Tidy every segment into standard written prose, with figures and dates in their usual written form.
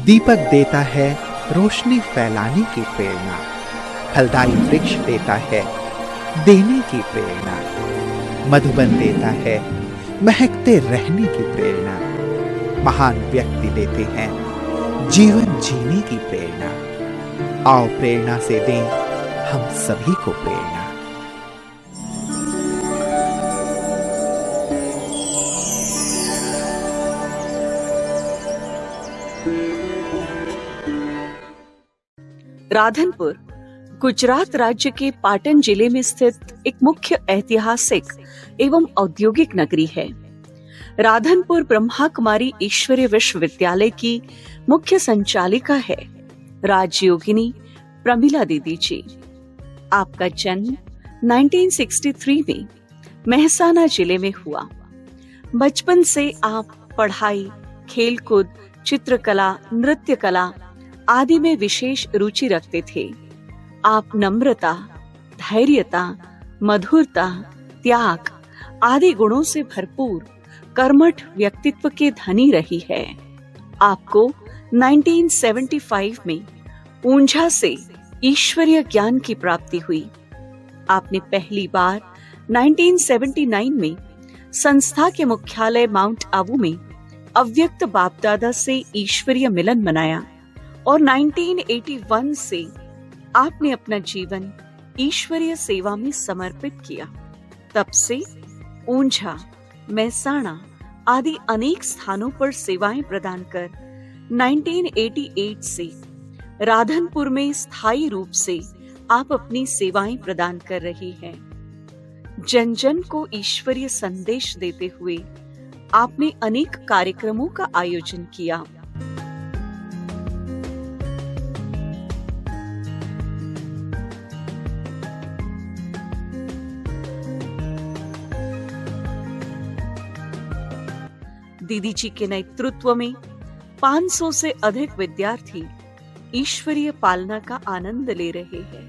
दीपक देता है रोशनी फैलाने की प्रेरणा, फलदायी वृक्ष देता है देने की प्रेरणा, मधुबन देता है महकते रहने की प्रेरणा, महान व्यक्ति देते हैं जीवन जीने की प्रेरणा। आओ प्रेरणा से दें हम सभी को प्रेरणा। राधनपुर गुजरात राज्य के पाटन जिले में स्थित एक मुख्य ऐतिहासिक एवं औद्योगिक नगरी है। राधनपुर ब्रह्मा कुमारी ईश्वरीय विश्वविद्यालय की मुख्य संचालिका है राजयोगिनी प्रमिला दीदी जी। आपका जन्म 1963 में मेहसाना जिले में हुआ। बचपन से आप पढ़ाई, खेलकूद, चित्रकला, नृत्य कला आदि में विशेष रुचि रखते थे। आप नम्रता, धैर्यता, मधुरता, त्याग आदि गुणों से भरपूर कर्मठ व्यक्तित्व के धनी रही है। आपको 1975 में ऊंझा से ईश्वरीय ज्ञान की प्राप्ति हुई। आपने पहली बार 1979 में संस्था के मुख्यालय माउंट आबू में अव्यक्त बापदादा से ईश्वरीय मिलन मनाया और 1981 से आपने अपना जीवन ईश्वरीय सेवा में समर्पित किया। तब से ऊंझा, मेहसाणा आदि अनेक स्थानों पर सेवाएं प्रदान कर 1988 से राधनपुर में स्थायी रूप से आप अपनी सेवाएं प्रदान कर रही हैं। जन जन को ईश्वरीय संदेश देते हुए आपने अनेक कार्यक्रमों का आयोजन किया। दीदी जी के नेतृत्व में 500 से अधिक विद्यार्थी ईश्वरीय पालना का आनंद ले रहे हैं।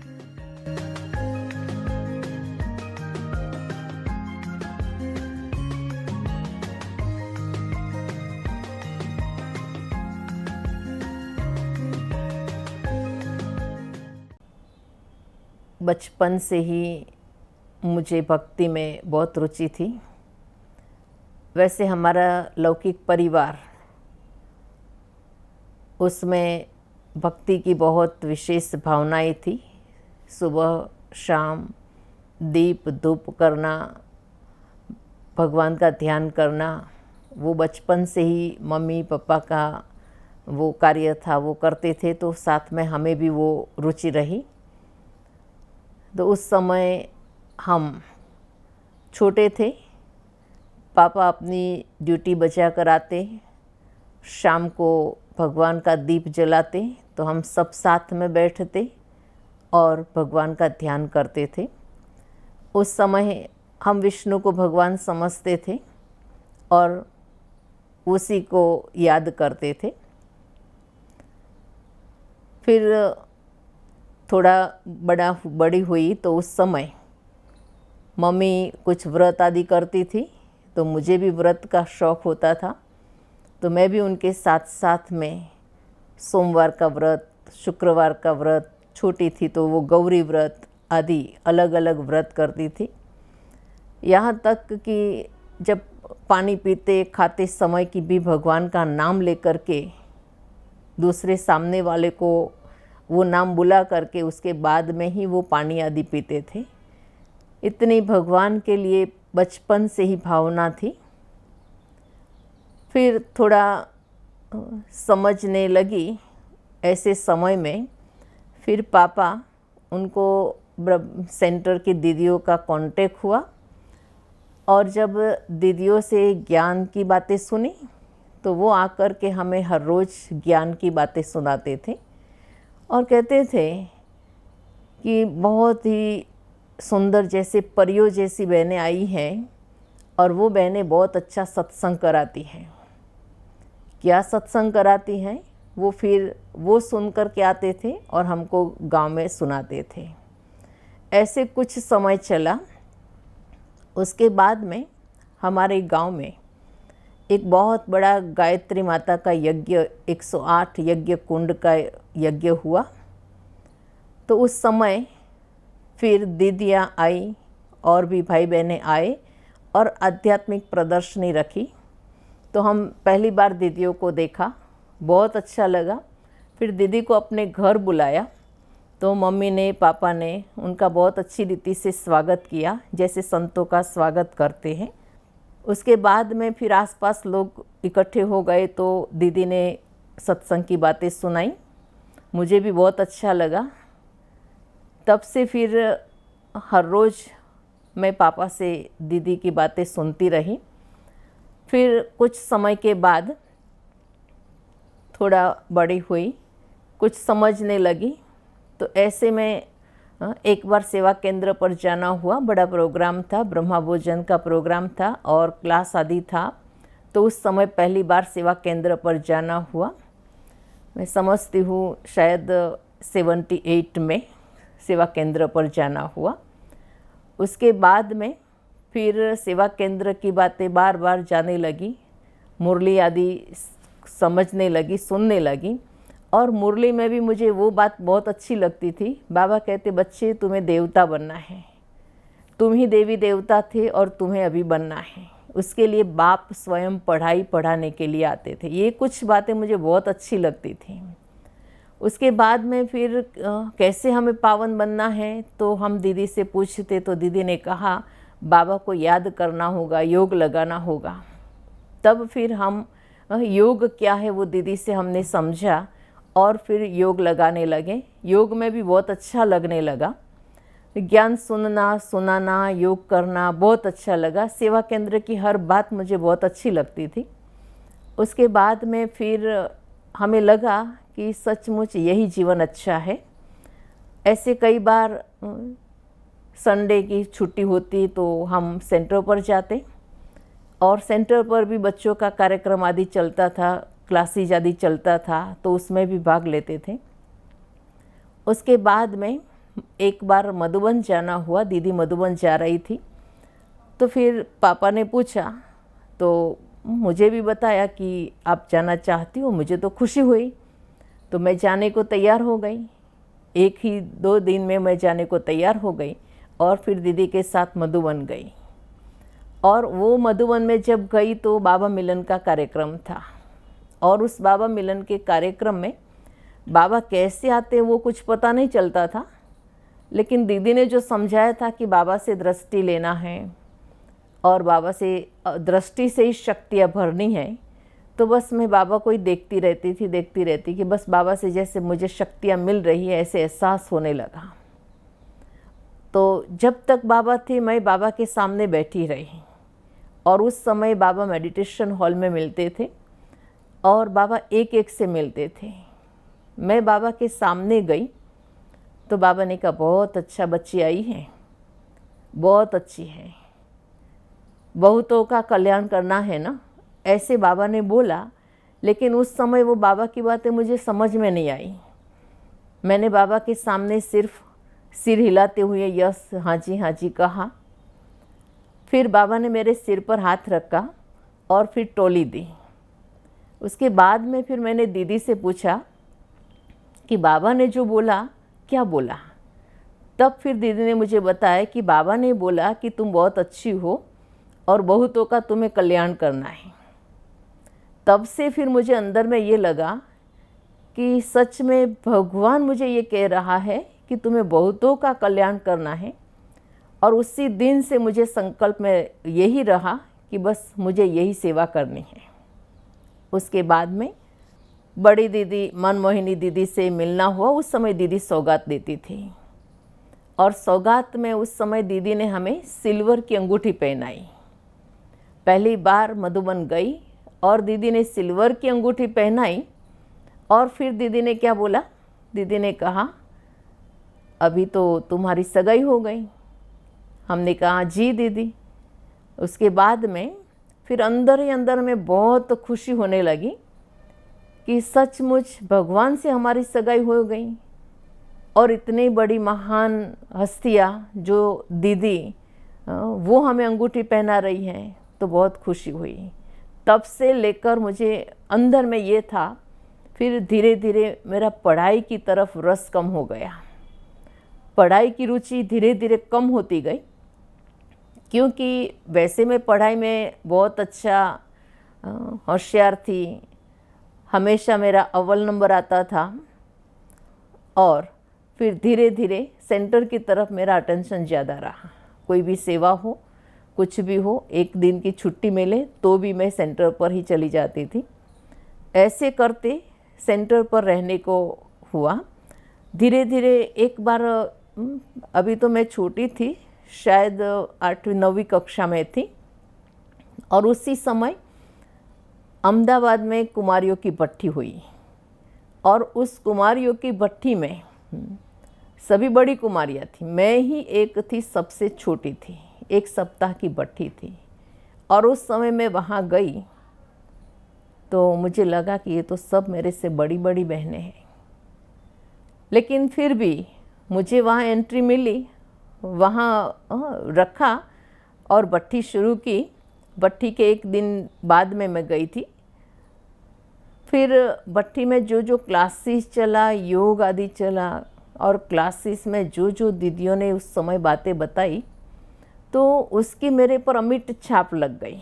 बचपन से ही मुझे भक्ति में बहुत रुचि थी। वैसे हमारा लौकिक परिवार, उसमें भक्ति की बहुत विशेष भावनाएं थी। सुबह शाम दीप धूप करना, भगवान का ध्यान करना, वो बचपन से ही मम्मी पापा का वो कार्य था, वो करते थे, तो साथ में हमें भी वो रुचि रही। तो उस समय हम छोटे थे, पापा अपनी ड्यूटी बजा कर आते, शाम को भगवान का दीप जलाते, तो हम सब साथ में बैठते और भगवान का ध्यान करते थे। उस समय हम विष्णु को भगवान समझते थे और उसी को याद करते थे। फिर थोड़ा बड़ी हुई तो उस समय मम्मी कुछ व्रत आदि करती थी, तो मुझे भी व्रत का शौक़ होता था। तो मैं भी उनके साथ साथ में सोमवार का व्रत, शुक्रवार का व्रत, छोटी थी तो वो गौरी व्रत आदि अलग अलग व्रत करती थी। यहाँ तक कि जब पानी पीते खाते समय की भी भगवान का नाम लेकर के दूसरे सामने वाले को वो नाम बुला करके उसके बाद में ही वो पानी आदि पीते थे। इतनी भगवान के लिए बचपन से ही भावना थी। फिर थोड़ा समझने लगी, ऐसे समय में फिर पापा उनको सेंटर की दीदियों का कांटेक्ट हुआ और जब दीदियों से ज्ञान की बातें सुनी तो वो आकर के हमें हर रोज़ ज्ञान की बातें सुनाते थे और कहते थे कि बहुत ही सुंदर, जैसे परियों जैसी बहनें आई हैं और वो बहनें बहुत अच्छा सत्संग कराती हैं। क्या सत्संग कराती हैं वो फिर वो सुन कर के आते थे और हमको गांव में सुनाते थे। ऐसे कुछ समय चला। उसके बाद में हमारे गांव में एक बहुत बड़ा गायत्री माता का यज्ञ 108 यज्ञ कुंड का यज्ञ हुआ। तो उस समय फिर दीदियाँ आई और भी भाई बहनें आए और आध्यात्मिक प्रदर्शनी रखी। तो हम पहली बार दीदियों को देखा, बहुत अच्छा लगा। फिर दीदी को अपने घर बुलाया तो मम्मी ने पापा ने उनका बहुत अच्छी रीति से स्वागत किया, जैसे संतों का स्वागत करते हैं। उसके बाद में फिर आसपास लोग इकट्ठे हो गए तो दीदी ने सत्संग की बातें सुनाई, मुझे भी बहुत अच्छा लगा। तब से फिर हर रोज़ मैं पापा से दीदी की बातें सुनती रही। फिर कुछ समय के बाद थोड़ा बड़ी हुई, कुछ समझने लगी, तो ऐसे में एक बार सेवा केंद्र पर जाना हुआ। बड़ा प्रोग्राम था, ब्रह्मा भोजन का प्रोग्राम था और क्लास आदि था। तो उस समय पहली बार सेवा केंद्र पर जाना हुआ। मैं समझती हूँ शायद 78 में सेवा केंद्र पर जाना हुआ। उसके बाद में फिर सेवा केंद्र की बातें बार बार जाने लगी, मुरली आदि समझने लगी, सुनने लगी। और मुरली में भी मुझे वो बात बहुत अच्छी लगती थी। बाबा कहते, बच्चे तुम्हें देवता बनना है, तुम ही देवी देवता थे और तुम्हें अभी बनना है। उसके लिए बाप स्वयं पढ़ाने के लिए आते थे। ये कुछ बातें मुझे बहुत अच्छी लगती थी। उसके बाद में फिर कैसे हमें पावन बनना है, तो हम दीदी से पूछते तो दीदी ने कहा बाबा को याद करना होगा, योग लगाना होगा। तब फिर हम योग क्या है वो दीदी से हमने समझा और फिर योग लगाने लगे। योग में भी बहुत अच्छा लगने लगा। ज्ञान सुनना, सुनाना, योग करना बहुत अच्छा लगा। सेवा केंद्र की हर बात मुझे बहुत अच्छी लगती थी। उसके बाद में फिर हमें लगा कि सचमुच यही जीवन अच्छा है। ऐसे कई बार संडे की छुट्टी होती तो हम सेंटर पर जाते और सेंटर पर भी बच्चों का कार्यक्रम आदि चलता था, क्लासेज आदि चलता था, तो उसमें भी भाग लेते थे। उसके बाद में एक बार मधुबन जाना हुआ, दीदी मधुबन जा रही थी। तो फिर पापा ने पूछा तो मुझे भी बताया कि आप जाना चाहती हो। मुझे तो खुशी हुई, तो मैं जाने को तैयार हो गई। 1-2 दिन में मैं जाने को तैयार हो गई और फिर दीदी के साथ मधुबन गई। और वो मधुबन में जब गई तो बाबा मिलन का कार्यक्रम था और उस बाबा मिलन के कार्यक्रम में बाबा कैसे आते वो कुछ पता नहीं चलता था, लेकिन दीदी ने जो समझाया था कि बाबा से दृष्टि लेना है और बाबा से दृष्टि से ही शक्तियाँ भरनी है, तो बस मैं बाबा को ही देखती रहती कि बस बाबा से जैसे मुझे शक्तियाँ मिल रही है ऐसे एहसास होने लगा। तो जब तक बाबा थे मैं बाबा के सामने बैठी रही और उस समय बाबा मेडिटेशन हॉल में मिलते थे और बाबा एक एक से मिलते थे। मैं बाबा के सामने गई तो बाबा ने कहा, बहुत अच्छा बच्ची आई है, बहुत अच्छी है, बहुतों का कल्याण करना है ना, ऐसे बाबा ने बोला। लेकिन उस समय वो बाबा की बातें मुझे समझ में नहीं आई। मैंने बाबा के सामने सिर्फ सिर हिलाते हुए यस हाँ जी कहा। फिर बाबा ने मेरे सिर पर हाथ रखा और फिर टोली दी। उसके बाद में फिर मैंने दीदी से पूछा कि बाबा ने जो बोला क्या बोला। तब फिर दीदी ने मुझे बताया कि बाबा ने बोला कि तुम बहुत अच्छी हो और बहुतों का तुम्हें कल्याण करना है। तब से फिर मुझे अंदर में ये लगा कि सच में भगवान मुझे ये कह रहा है कि तुम्हें बहुतों का कल्याण करना है। और उसी दिन से मुझे संकल्प में यही रहा कि बस मुझे यही सेवा करनी है। उसके बाद में बड़ी दीदी मनमोहिनी दीदी से मिलना हुआ। उस समय दीदी सौगात देती थी और सौगात में उस समय दीदी ने हमें सिल्वर की अंगूठी पहनाई। पहली बार मधुबन गई और दीदी ने सिल्वर की अंगूठी पहनाई और फिर दीदी ने क्या बोला, दीदी ने कहा अभी तो तुम्हारी सगाई हो गई। हमने कहा जी दीदी। उसके बाद में फिर अंदर ही अंदर में बहुत खुशी होने लगी कि सचमुच भगवान से हमारी सगाई हो गई। और इतनी बड़ी महान हस्तियाँ जो दीदी वो हमें अंगूठी पहना रही हैं, तो बहुत खुशी हुई। तब से लेकर मुझे अंदर में ये था। फिर धीरे धीरे मेरा पढ़ाई की तरफ रस कम हो गया, पढ़ाई की रुचि धीरे धीरे कम होती गई, क्योंकि वैसे मैं पढ़ाई में बहुत अच्छा होशियार थी, हमेशा मेरा अव्वल नंबर आता था। और फिर धीरे धीरे सेंटर की तरफ मेरा अटेंशन ज़्यादा रहा। कोई भी सेवा हो, कुछ भी हो, एक दिन की छुट्टी मिले तो भी मैं सेंटर पर ही चली जाती थी। ऐसे करते सेंटर पर रहने को हुआ। धीरे धीरे एक बार, अभी तो मैं छोटी थी, शायद 8वीं-9वीं कक्षा में थी, और उसी समय अहमदाबाद में कुमारियों की भट्टी हुई। और उस कुमारियों की भट्टी में सभी बड़ी कुमारियाँ थी, मैं ही एक थी सबसे छोटी थी। 1 सप्ताह की भट्टी थी, और उस समय मैं वहाँ गई तो मुझे लगा कि ये तो सब मेरे से बड़ी बड़ी बहनें हैं। लेकिन फिर भी मुझे वहाँ एंट्री मिली, वहाँ रखा और भट्टी शुरू की। भट्टी के 1 दिन बाद में मैं गई थी। फिर भट्टी में जो जो क्लासेस चला, योग आदि चला, और क्लासेस में जो जो दीदियों ने उस समय बातें बताई, तो उसकी मेरे पर अमिट छाप लग गई।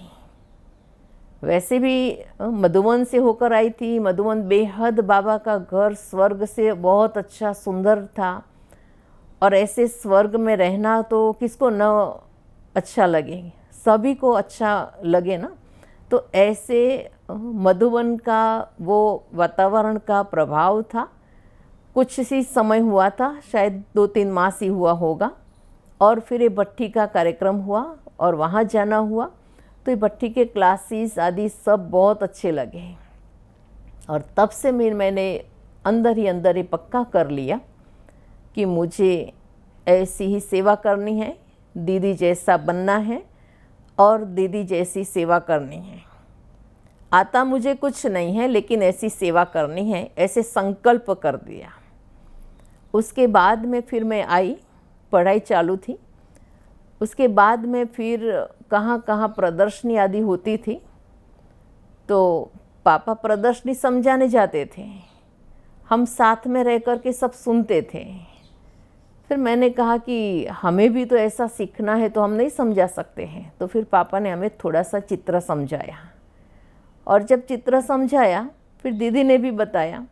वैसे भी मधुबन से होकर आई थी। मधुबन बेहद बाबा का घर स्वर्ग से बहुत अच्छा सुंदर था, और ऐसे स्वर्ग में रहना तो किसको न अच्छा लगे, सभी को अच्छा लगे ना। तो ऐसे मधुबन का वो वातावरण का प्रभाव था। कुछ ही समय हुआ था, शायद 2-3 मास ही हुआ होगा, और फिर ये भट्टी का कार्यक्रम हुआ और वहाँ जाना हुआ। तो ये भट्टी के क्लासेस आदि सब बहुत अच्छे लगे, और तब से मैंने अंदर ही अंदर ये पक्का कर लिया कि मुझे ऐसी ही सेवा करनी है, दीदी जैसा बनना है और दीदी जैसी सेवा करनी है। आता मुझे कुछ नहीं है, लेकिन ऐसी सेवा करनी है, ऐसे संकल्प कर दिया। उसके बाद में फिर मैं आई, पढ़ाई चालू थी। उसके बाद में फिर कहाँ कहाँ प्रदर्शनी आदि होती थी, तो पापा प्रदर्शनी समझाने जाते थे, हम साथ में रह कर के सब सुनते थे। फिर मैंने कहा कि हमें भी तो ऐसा सीखना है, तो हम नहीं समझा सकते हैं। तो फिर पापा ने हमें थोड़ा सा चित्र समझाया, और जब चित्र समझाया फिर दीदी ने भी बताया,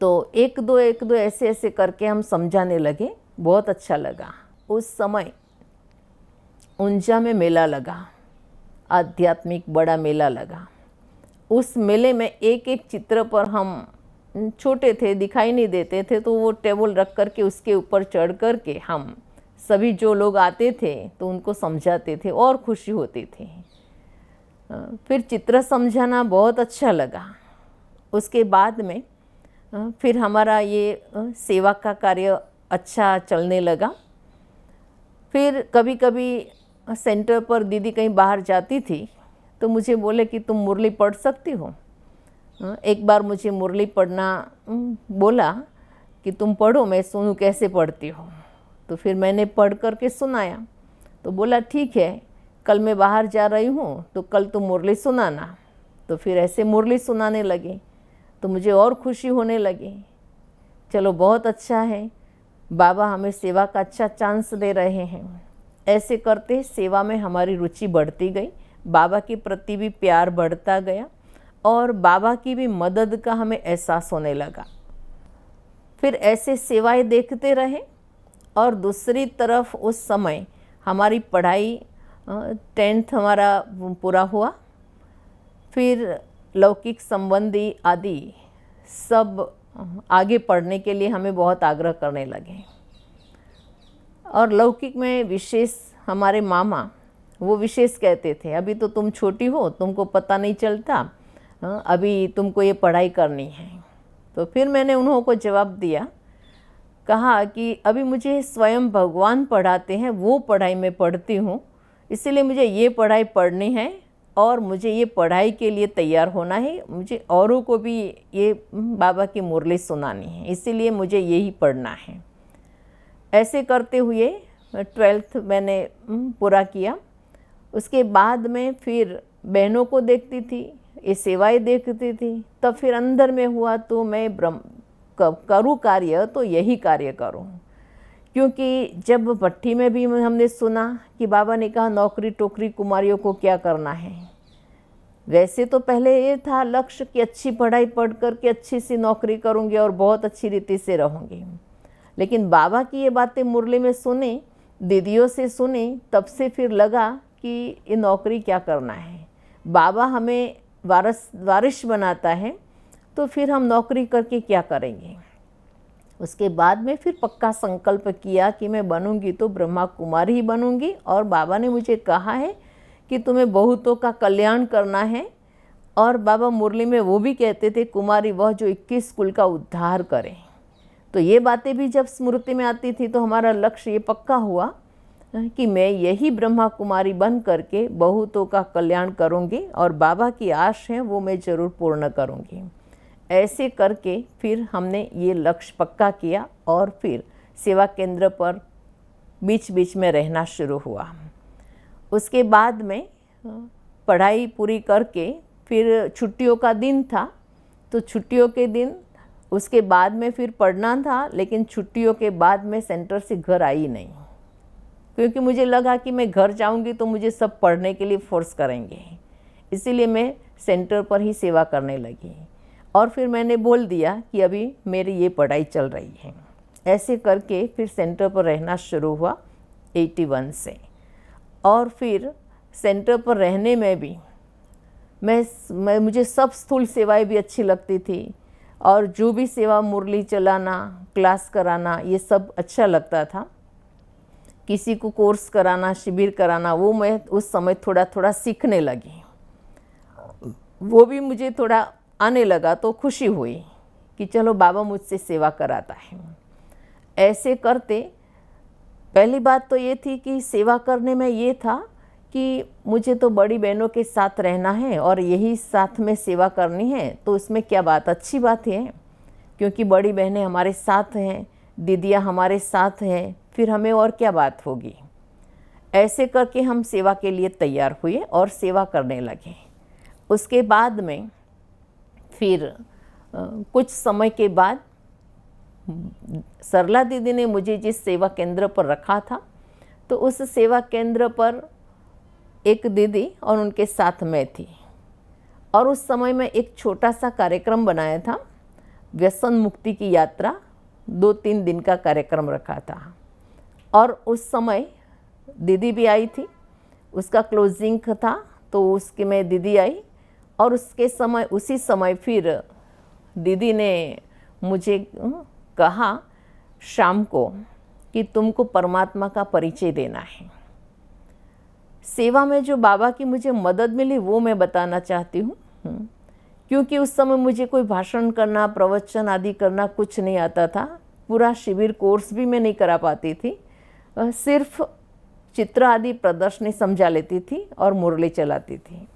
तो एक दो ऐसे ऐसे करके हम समझाने लगे। बहुत अच्छा लगा। उस समय ऊंचा में मेला लगा, आध्यात्मिक बड़ा मेला लगा। उस मेले में एक एक चित्र पर, हम छोटे थे, दिखाई नहीं देते थे, तो वो टेबल रख करके उसके ऊपर चढ़ करके हम सभी जो लोग आते थे तो उनको समझाते थे, और खुशी होती थी। फिर चित्र समझाना बहुत अच्छा लगा। उसके बाद में फिर हमारा ये सेवा का कार्य अच्छा चलने लगा। फिर कभी कभी सेंटर पर दीदी कहीं बाहर जाती थी तो मुझे बोले कि तुम मुरली पढ़ सकती हो। एक बार मुझे मुरली पढ़ना बोला कि तुम पढ़ो, मैं सुनूं कैसे पढ़ती हो। तो फिर मैंने पढ़ करके सुनाया। तो बोला ठीक है, कल मैं बाहर जा रही हूँ तो कल तुम मुरली सुनाना। तो फिर ऐसे मुरली सुनाने लगे, तो मुझे और खुशी होने लगी। चलो बहुत अच्छा है, बाबा हमें सेवा का अच्छा चांस दे रहे हैं। ऐसे करते सेवा में हमारी रुचि बढ़ती गई, बाबा के प्रति भी प्यार बढ़ता गया, और बाबा की भी मदद का हमें एहसास होने लगा। फिर ऐसे सेवाएं देखते रहे, और दूसरी तरफ उस समय हमारी पढ़ाई 10th हमारा पूरा हुआ। फिर लौकिक संबंधी आदि सब आगे पढ़ने के लिए हमें बहुत आग्रह करने लगे। और लौकिक में विशेष हमारे मामा वो विशेष कहते थे, अभी तो तुम छोटी हो, तुमको पता नहीं चलता, अभी तुमको ये पढ़ाई करनी है। तो फिर मैंने उन्हों को जवाब दिया, कहा कि अभी मुझे स्वयं भगवान पढ़ाते हैं, वो पढ़ाई मैं पढ़ती हूँ, इसीलिए मुझे ये पढ़ाई पढ़नी है और मुझे ये पढ़ाई के लिए तैयार होना है। मुझे औरों को भी ये बाबा की मुरली सुनानी है, इसीलिए मुझे यही पढ़ना है। ऐसे करते हुए 12th मैंने पूरा किया। उसके बाद में फिर बहनों को देखती थी, ये सेवाएं देखती थी, तब फिर अंदर में हुआ तो मैं करूँ कार्य तो यही कार्य करूँ। क्योंकि जब भट्टी में भी हमने सुना कि बाबा ने कहा नौकरी टोकरी कुमारियों को क्या करना है। वैसे तो पहले ये था लक्ष्य कि अच्छी पढ़ाई पढ़ कर के अच्छी सी नौकरी करूँगी और बहुत अच्छी रीति से रहूँगी। लेकिन बाबा की ये बातें मुरली में सुने, दीदियों से सुने, तब से फिर लगा कि ये नौकरी क्या करना है। बाबा हमें वारिश बनाता है तो फिर हम नौकरी करके क्या करेंगे। उसके बाद में फिर पक्का संकल्प किया कि मैं बनूंगी तो ब्रह्मा कुमारी ही बनूंगी। और बाबा ने मुझे कहा है कि तुम्हें बहुतों का कल्याण करना है। और बाबा मुरली में वो भी कहते थे कुमारी वह जो 21 कुल का उद्धार करे। तो ये बातें भी जब स्मृति में आती थी तो हमारा लक्ष्य ये पक्का हुआ कि मैं यही ब्रह्मा कुमारी बन करके बहुतों का कल्याण करूंगी और बाबा की आश है वो मैं ज़रूर पूर्ण करूंगी। ऐसे करके फिर हमने ये लक्ष्य पक्का किया और फिर सेवा केंद्र पर बीच बीच में रहना शुरू हुआ। उसके बाद में पढ़ाई पूरी करके फिर छुट्टियों का दिन था, तो छुट्टियों के दिन उसके बाद में फिर पढ़ना था। लेकिन छुट्टियों के बाद में सेंटर से घर आई नहीं, क्योंकि मुझे लगा कि मैं घर जाऊंगी तो मुझे सब पढ़ने के लिए फोर्स करेंगे। इसीलिए मैं सेंटर पर ही सेवा करने लगी। और फिर मैंने बोल दिया कि अभी मेरी ये पढ़ाई चल रही है। ऐसे करके फिर सेंटर पर रहना शुरू हुआ 81 से। और फिर सेंटर पर रहने में भी मुझे सब स्थूल सेवाएं भी अच्छी लगती थी। और जो भी सेवा मुरली चलाना, क्लास कराना, ये सब अच्छा लगता था। किसी को कोर्स कराना, शिविर कराना, वो मैं उस समय थोड़ा थोड़ा सीखने लगी। वो भी मुझे थोड़ा आने लगा तो खुशी हुई कि चलो बाबा मुझसे सेवा कराता है। ऐसे करते पहली बात तो ये थी कि सेवा करने में ये था कि मुझे तो बड़ी बहनों के साथ रहना है और यही साथ में सेवा करनी है, तो इसमें क्या बात, अच्छी बात है। क्योंकि बड़ी बहनें हमारे साथ हैं, दीदियाँ हमारे साथ हैं, फिर हमें और क्या बात होगी। ऐसे करके हम सेवा के लिए तैयार हुए और सेवा करने लगे। उसके बाद में फिर कुछ समय के बाद सरला दीदी ने मुझे जिस सेवा केंद्र पर रखा था, तो उस सेवा केंद्र पर एक दीदी और उनके साथ मैं थी। और उस समय में एक छोटा सा कार्यक्रम बनाया था, व्यसन मुक्ति की यात्रा, 2-3 दिन का कार्यक्रम रखा था। और उस समय दीदी भी आई थी, उसका क्लोजिंग था, तो उसके में दीदी आई। और उसी समय फिर दीदी ने मुझे कहा शाम को कि तुमको परमात्मा का परिचय देना है। सेवा में जो बाबा की मुझे मदद मिली वो मैं बताना चाहती हूँ। क्योंकि उस समय मुझे कोई भाषण करना, प्रवचन आदि करना कुछ नहीं आता था। पूरा शिविर कोर्स भी मैं नहीं करा पाती थी। सिर्फ चित्र आदि प्रदर्शनी समझा लेती थी और मुरली चलाती थी।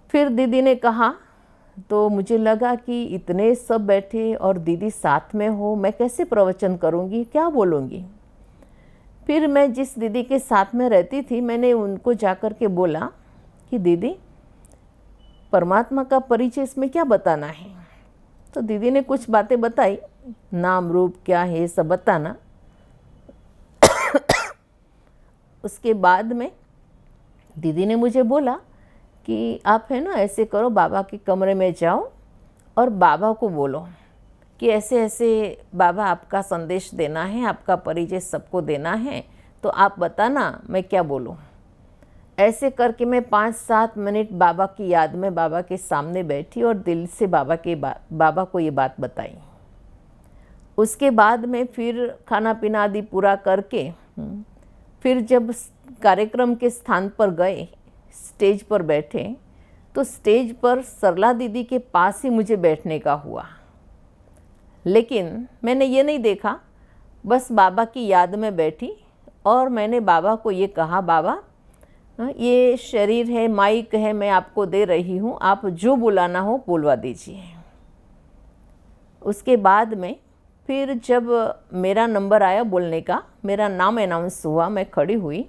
फिर दीदी ने कहा तो मुझे लगा कि इतने सब बैठे और दीदी साथ में हो, मैं कैसे प्रवचन करूँगी, क्या बोलूँगी। फिर मैं जिस दीदी के साथ में रहती थी, मैंने उनको जाकर के बोला कि दीदी परमात्मा का परिचय इसमें क्या बताना है। तो दीदी ने कुछ बातें बताई, नाम रूप क्या है ये सब बताना। उसके बाद में दीदी ने मुझे बोला कि आप है ना ऐसे करो, बाबा के कमरे में जाओ और बाबा को बोलो कि ऐसे ऐसे बाबा आपका संदेश देना है, आपका परिचय सबको देना है, तो आप बताना मैं क्या बोलूँ। ऐसे करके मैं 5-7 मिनट बाबा की याद में बाबा के सामने बैठी और दिल से बाबा को ये बात बताई। उसके बाद में फिर खाना पीना आदि पूरा करके फिर जब कार्यक्रम के स्थान पर गए, स्टेज पर बैठे, तो स्टेज पर सरला दीदी के पास ही मुझे बैठने का हुआ। लेकिन मैंने ये नहीं देखा, बस बाबा की याद में बैठी और मैंने बाबा को ये कहा, बाबा ये शरीर है, माइक है, मैं आपको दे रही हूँ, आप जो बुलाना हो बुलवा दीजिए। उसके बाद में फिर जब मेरा नंबर आया बोलने का, मेरा नाम अनाउंस हुआ, मैं खड़ी हुई।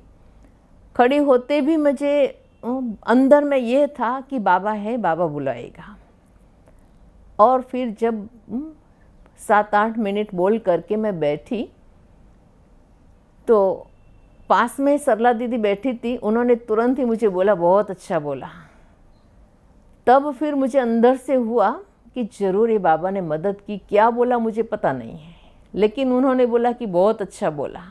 खड़ी होते भी मुझे अंदर में ये था कि बाबा है, बाबा बुलाएगा। और फिर जब 7-8 मिनट बोल करके मैं बैठी, तो पास में सरला दीदी बैठी थी, उन्होंने तुरंत ही मुझे बोला, बहुत अच्छा बोला। तब फिर मुझे अंदर से हुआ कि ज़रूर ये बाबा ने मदद की। क्या बोला मुझे पता नहीं है, लेकिन उन्होंने बोला कि बहुत अच्छा बोला।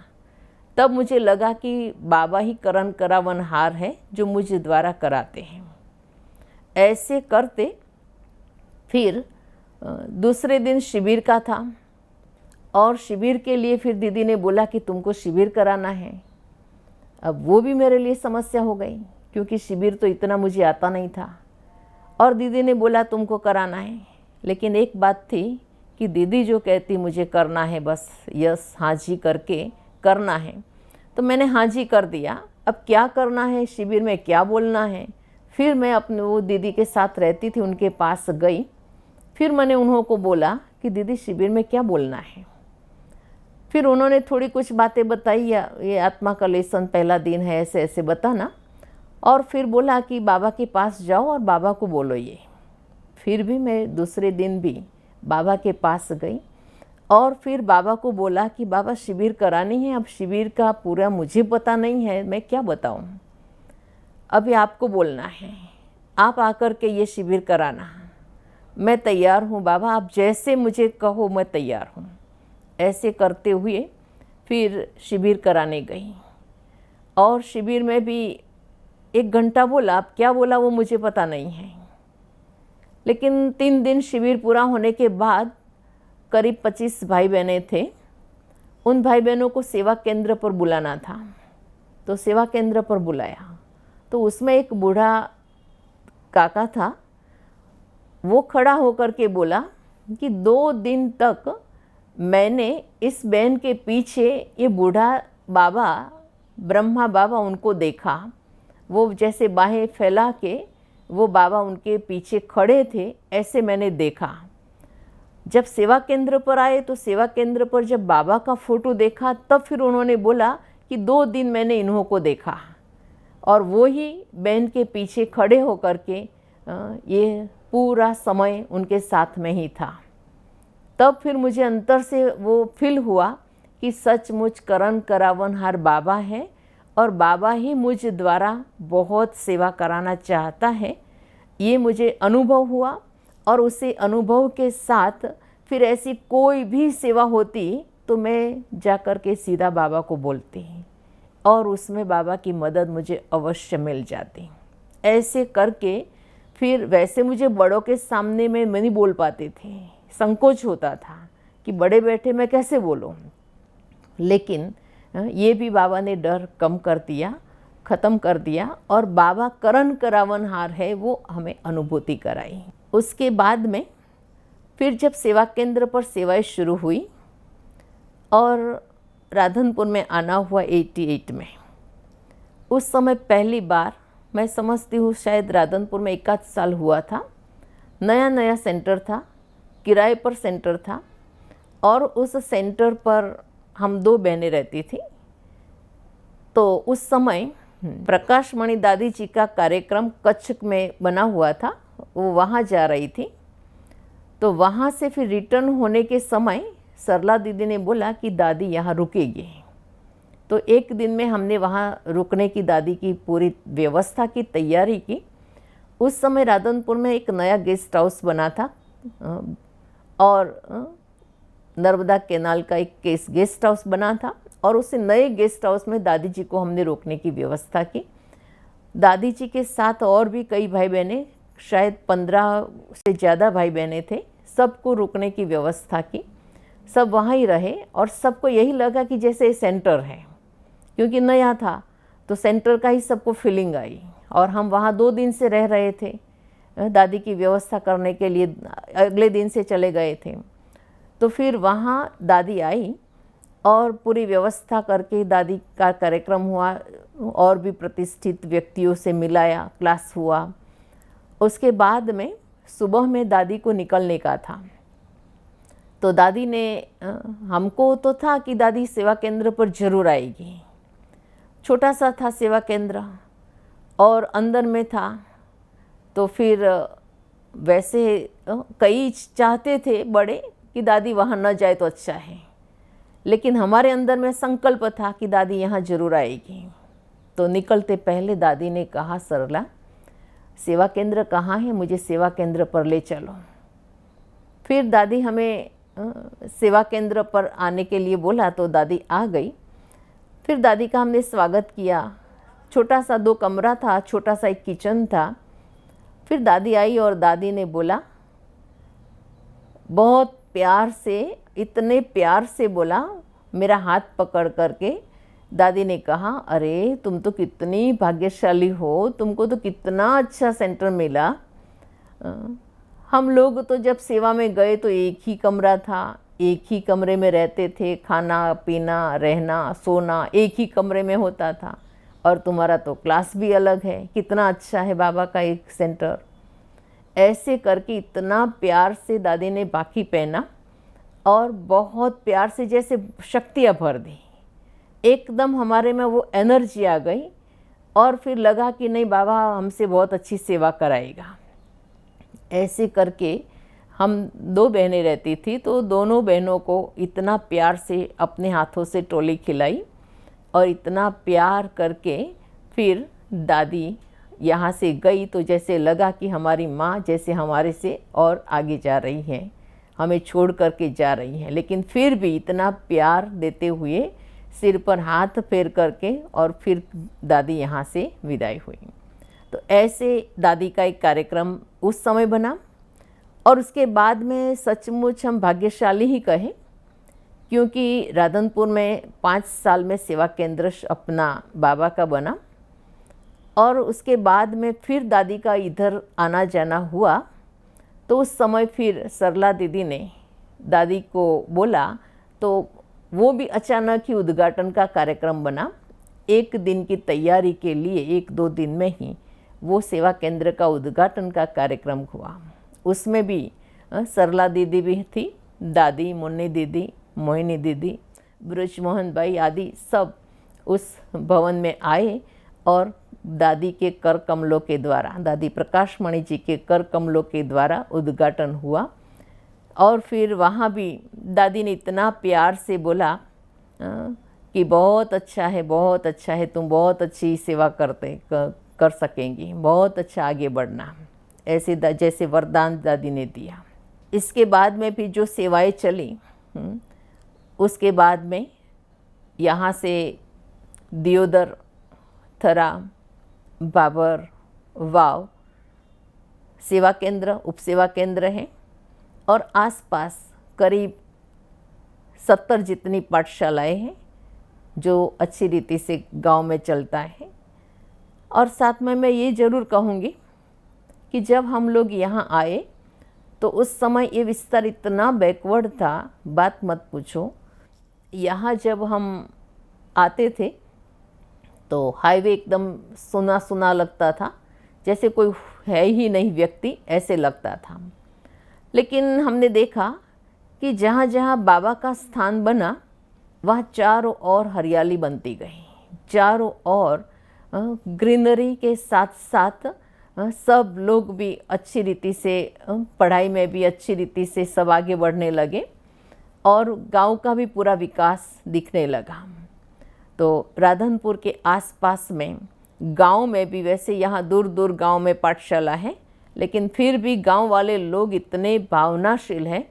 तब मुझे लगा कि बाबा ही करण करावनहार है जो मुझे द्वारा कराते हैं। ऐसे करते फिर दूसरे दिन शिविर का था, और शिविर के लिए फिर दीदी ने बोला कि तुमको शिविर कराना है। अब वो भी मेरे लिए समस्या हो गई, क्योंकि शिविर तो इतना मुझे आता नहीं था, और दीदी ने बोला तुमको कराना है। लेकिन एक बात थी कि दीदी जो कहती मुझे करना है, बस यस हाँ जी करके करना है, तो मैंने हाँ जी कर दिया। अब क्या करना है, शिविर में क्या बोलना है। फिर मैं अपने वो दीदी के साथ रहती थी, उनके पास गई। फिर मैंने उन्हों को बोला कि दीदी शिविर में क्या बोलना है। फिर उन्होंने थोड़ी कुछ बातें बताई, या ये आत्मा का लेसन पहला दिन है, ऐसे ऐसे बताना। और फिर बोला कि बाबा के पास जाओ और बाबा को बोलो ये। फिर भी मैं दूसरे दिन भी बाबा के पास गई, और फिर बाबा को बोला कि बाबा शिविर करानी है। अब शिविर का पूरा मुझे पता नहीं है, मैं क्या बताऊं। अभी आपको बोलना है, आप आकर के ये शिविर कराना। मैं तैयार हूँ बाबा, आप जैसे मुझे कहो मैं तैयार हूँ। ऐसे करते हुए फिर शिविर कराने गई, और शिविर में भी 1 घंटा बोला। अब क्या बोला वो मुझे पता नहीं है, लेकिन 3 दिन शिविर पूरा होने के बाद करीब 25 भाई बहनें थे। उन भाई बहनों को सेवा केंद्र पर बुलाना था, तो सेवा केंद्र पर बुलाया। तो उसमें एक बूढ़ा काका था, वो खड़ा होकर के बोला कि 2 दिन तक मैंने इस बहन के पीछे ये बूढ़ा बाबा, ब्रह्मा बाबा, उनको देखा। वो जैसे बाहें फैला के वो बाबा उनके पीछे खड़े थे, ऐसे मैंने देखा। जब सेवा केंद्र पर आए तो सेवा केंद्र पर जब बाबा का फ़ोटो देखा, तब फिर उन्होंने बोला कि 2 दिन मैंने इन्हों को देखा, और वो ही बहन के पीछे खड़े होकर के ये पूरा समय उनके साथ में ही था। तब फिर मुझे अंतर से वो फील हुआ कि सचमुच करण करावनहार बाबा है, और बाबा ही मुझ द्वारा बहुत सेवा कराना चाहता है। ये मुझे अनुभव हुआ, और उसी अनुभव के साथ फिर ऐसी कोई भी सेवा होती तो मैं जाकर के सीधा बाबा को बोलती, और उसमें बाबा की मदद मुझे अवश्य मिल जाती। ऐसे करके फिर वैसे मुझे बड़ों के सामने में नहीं बोल पाते थे, संकोच होता था कि बड़े बैठे मैं कैसे बोलूं। लेकिन ये भी बाबा ने डर कम कर दिया, ख़त्म कर दिया, और बाबा करण करावनहार है वो हमें अनुभूति कराई। उसके बाद में फिर जब सेवा केंद्र पर सेवाएं शुरू हुई, और राधनपुर में आना हुआ 88 में, उस समय पहली बार मैं समझती हूँ शायद राधनपुर में 1 आध साल हुआ था। नया नया सेंटर था, किराए पर सेंटर था, और उस सेंटर पर हम 2 बहनें रहती थी। तो उस समय प्रकाश मणि दादी जी का कार्यक्रम कच्छ में बना हुआ था, वो वहाँ जा रही थी। तो वहाँ से फिर रिटर्न होने के समय सरला दीदी ने बोला कि दादी यहाँ रुकेगी। तो 1 दिन में हमने वहाँ रुकने की दादी की पूरी व्यवस्था की, तैयारी की। उस समय राधनपुर में एक नया गेस्ट हाउस बना था, और नर्मदा कैनाल का एक गेस्ट हाउस बना था, और उस नए गेस्ट हाउस में दादी जी को हमने रोकने की व्यवस्था की। दादी जी के साथ और भी कई भाई बहनें, शायद 15 से ज़्यादा भाई बहनें थे, सबको रुकने की व्यवस्था की। सब वहाँ ही रहे, और सबको यही लगा कि जैसे सेंटर है, क्योंकि नया था तो सेंटर का ही सबको फीलिंग आई। और हम वहाँ 2 दिन से रह रहे थे, दादी की व्यवस्था करने के लिए अगले दिन से चले गए थे। तो फिर वहाँ दादी आई, और पूरी व्यवस्था करके दादी का कार्यक्रम हुआ, और भी प्रतिष्ठित व्यक्तियों से मिलाया, क्लास हुआ। उसके बाद में सुबह में दादी को निकलने का था। तो दादी ने हमको तो था कि दादी सेवा केंद्र पर जरूर आएगी। छोटा सा था सेवा केंद्र, और अंदर में था। तो फिर वैसे कई चाहते थे बड़े कि दादी वहाँ न जाए तो अच्छा है, लेकिन हमारे अंदर में संकल्प था कि दादी यहाँ जरूर आएगी। तो निकलते पहले दादी ने कहा, सरला सेवा केंद्र कहाँ है, मुझे सेवा केंद्र पर ले चलो। फिर दादी हमें सेवा केंद्र पर आने के लिए बोला तो दादी आ गई। फिर दादी का हमने स्वागत किया। छोटा सा 2 कमरा था, छोटा सा एक किचन था। फिर दादी आई और दादी ने बोला, बहुत प्यार से, इतने प्यार से बोला, मेरा हाथ पकड़ करके दादी ने कहा, अरे तुम तो कितनी भाग्यशाली हो, तुमको तो कितना अच्छा सेंटर मिला। हम लोग तो जब सेवा में गए तो एक ही कमरा था, एक ही कमरे में रहते थे, खाना पीना रहना सोना एक ही कमरे में होता था, और तुम्हारा तो क्लास भी अलग है, कितना अच्छा है बाबा का एक सेंटर। ऐसे करके इतना प्यार से दादी ने बाकी पहना और बहुत प्यार से जैसे शक्तियाँ भर दी। एकदम हमारे में वो एनर्जी आ गई और फिर लगा कि नहीं बाबा हमसे बहुत अच्छी सेवा कराएगा। ऐसे करके हम 2 बहनें रहती थी, तो दोनों बहनों को इतना प्यार से अपने हाथों से टोली खिलाई और इतना प्यार करके फिर दादी यहाँ से गई। तो जैसे लगा कि हमारी माँ जैसे हमारे से और आगे जा रही हैं, हमें छोड़ करके जा रही हैं, लेकिन फिर भी इतना प्यार देते हुए सिर पर हाथ फेर करके और फिर दादी यहाँ से विदाई हुई। तो ऐसे दादी का एक कार्यक्रम उस समय बना। और उसके बाद में सचमुच हम भाग्यशाली ही कहें, क्योंकि राधनपुर में 5 साल में सेवा केंद्र अपना बाबा का बना। और उसके बाद में फिर दादी का इधर आना जाना हुआ। तो उस समय फिर सरला दीदी ने दादी को बोला, तो वो भी अचानक ही उद्घाटन का कार्यक्रम बना। 1 दिन की तैयारी के लिए 1-2 दिन में ही वो सेवा केंद्र का उद्घाटन का कार्यक्रम हुआ। उसमें भी सरला दीदी भी थी, दादी, मुन्नी दीदी, मोहिनी दीदी, ब्रजमोहन भाई आदि सब उस भवन में आए और दादी के कर कमलों के द्वारा, दादी प्रकाश मणि जी के कर कमलों के द्वारा उद्घाटन हुआ। और फिर वहाँ भी दादी ने इतना प्यार से बोला कि बहुत अच्छा है, बहुत अच्छा है, तुम बहुत अच्छी सेवा कर सकेंगी, बहुत अच्छा आगे बढ़ना, ऐसे जैसे वरदान दादी ने दिया। इसके बाद में भी जो सेवाएं चली, उसके बाद में यहाँ से दियोदर, थरा, बाबर, वाव सेवा केंद्र, उपसेवा केंद्र हैं और आसपास करीब 70 जितनी पाठशालाएं हैं जो अच्छी रीति से गांव में चलता है। और साथ में मैं ये ज़रूर कहूँगी कि जब हम लोग यहाँ आए तो उस समय ये विस्तार इतना बैकवर्ड था, बात मत पूछो। यहाँ जब हम आते थे तो हाईवे एकदम सुना सुना लगता था, जैसे कोई है ही नहीं व्यक्ति, ऐसे लगता था। लेकिन हमने देखा कि जहाँ जहाँ बाबा का स्थान बना वहाँ चारों ओर हरियाली बनती गई, चारों ओर ग्रीनरी के साथ साथ सब लोग भी अच्छी रीति से पढ़ाई में भी अच्छी रीति से सब आगे बढ़ने लगे और गांव का भी पूरा विकास दिखने लगा। तो राधनपुर के आसपास में गांव में भी, वैसे यहाँ दूर दूर गांव में पाठशाला है, लेकिन फिर भी गांव वाले लोग इतने भावनाशील हैं,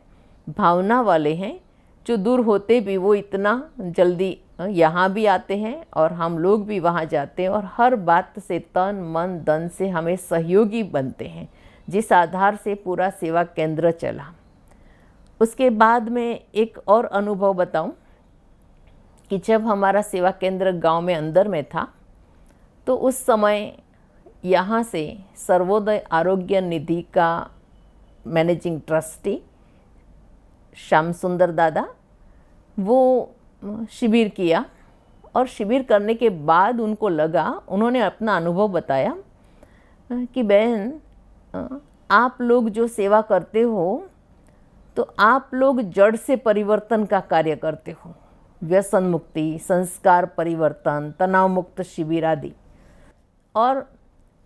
भावना वाले हैं, जो दूर होते भी वो इतना जल्दी यहाँ भी आते हैं और हम लोग भी वहाँ जाते हैं और हर बात से तन मन धन से हमें सहयोगी बनते हैं, जिस आधार से पूरा सेवा केंद्र चला। उसके बाद में एक और अनुभव बताऊं कि जब हमारा सेवा केंद्र गांव में अंदर में था तो उस समय यहाँ से सर्वोदय आरोग्य निधि का मैनेजिंग ट्रस्टी श्याम सुंदर दादा वो शिविर किया और शिविर करने के बाद उनको लगा, उन्होंने अपना अनुभव बताया कि बहन आप लोग जो सेवा करते हो तो आप लोग जड़ से परिवर्तन का कार्य करते हो, व्यसन मुक्ति, संस्कार परिवर्तन, तनाव मुक्त शिविर आदि। और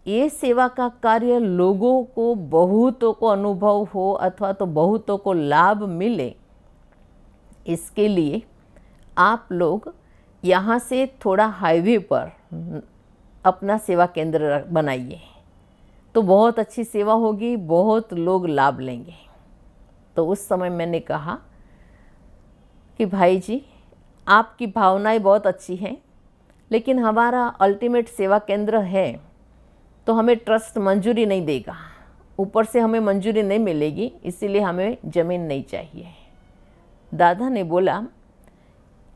ये सेवा का कार्य लोगों को, बहुतों को अनुभव हो अथवा तो बहुतों को लाभ मिले, इसके लिए आप लोग यहाँ से थोड़ा हाईवे पर अपना सेवा केंद्र बनाइए, तो बहुत अच्छी सेवा होगी, बहुत लोग लाभ लेंगे। तो उस समय मैंने कहा कि भाई जी, आपकी भावनाएं बहुत अच्छी हैं, लेकिन हमारा अल्टीमेट सेवा केंद्र है तो हमें ट्रस्ट मंजूरी नहीं देगा, ऊपर से हमें मंजूरी नहीं मिलेगी, इसीलिए हमें ज़मीन नहीं चाहिए। दादा ने बोला